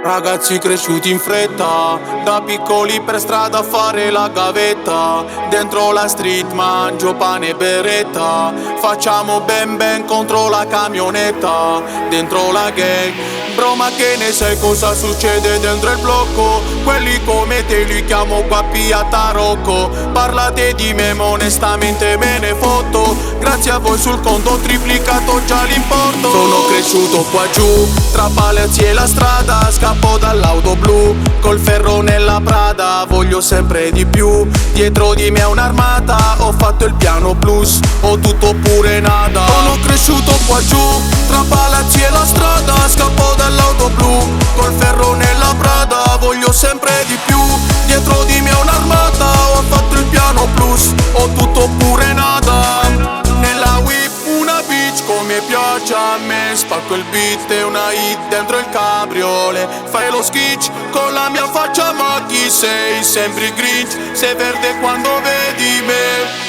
Ragazzi cresciuti in fretta, da piccoli per strada a fare la gavetta. Dentro la street mangio pane e beretta, facciamo ben ben contro la camionetta. Dentro la gang, bro ma che ne sai cosa succede dentro il blocco? Quelli come te li chiamo guappi a tarocco. Parlate di me ma onestamente me ne fotto. Grazie a voi sul conto triplicato già l'importo. Sono cresciuto qua giù, tra palazzi e la strada. Scappo dall'auto blu, col ferro nella Prada. Voglio sempre di più, dietro di me un'armata. Ho fatto il piano blues, ho tutto oppure nada. Sono cresciuto qua giù, tra palazzi e la strada. Scappo dall'auto blu, col ferro nella Prada. Voglio sempre di più, dietro di me un'armata. Ho fatto il piano blues, ho tutto oppure nada. Nella whip una bitch come piace a me. Spacco il beat e una hit dentro il cabriolet. Fai lo sketch con la mia faccia ma chi sei? Sembri Grinch, sei verde quando vedi me.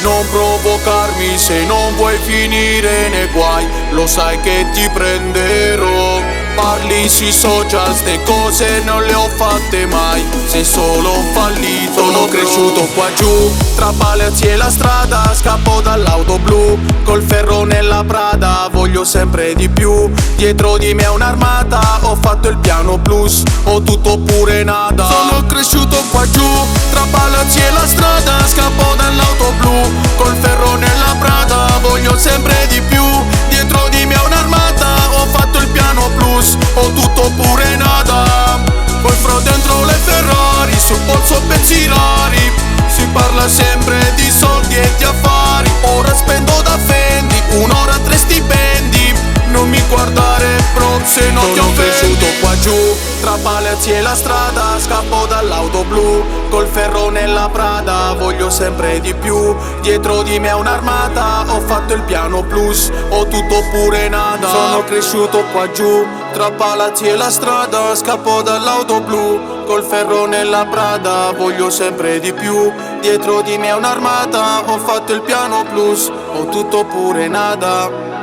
Non provocarmi se non vuoi finire nei guai. Lo sai che ti prenderò. Parli sui social, ste cose non le ho fatte mai. Sei solo un fallito. Sono cresciuto qua giù, tra palazzi e la strada. Scappo dall'auto blu, col ferro nella Prada. Voglio sempre di più, dietro di me un'armata. Ho fatto il piano blues, ho tutto oppure nada. Sono cresciuto qua giù, tra palazzi e la strada. Scappo dall'auto blu, col ferro nella Prada. Voglio sempre di più, dietro di me un'armata. Ho fatto il piano blues, ho tutto oppure nada. Poi fra dentro le Ferrari, sul polso pezzi rari. Si parla sempre di soldi e di affari. Ora spendo da Fendi, un'ora 3 stipendi. Non mi guardare bro se non ti offendi. Sono cresciuto qua giù, tra palazzi e la strada. Scappo dall'auto blu, col ferro nella Prada. Voglio sempre di più, dietro di me un'armata. Ho fatto il piano blues, ho tutto oppure nada. Sono cresciuto qua giù, tra palazzi e la strada. Scappo dall'auto blu, col ferro nella Prada. Voglio sempre di più, dietro di me un'armata. Ho fatto il piano blues, ho tutto oppure nada.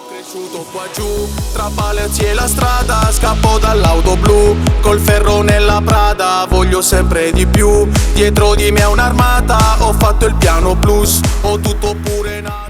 Cresciuto qua giù, tra palazzi e la strada. Scappo dall'auto blu, col ferro nella Prada. Voglio sempre di più, dietro di me un'armata. Ho fatto il piano blues, ho tutto oppure nada.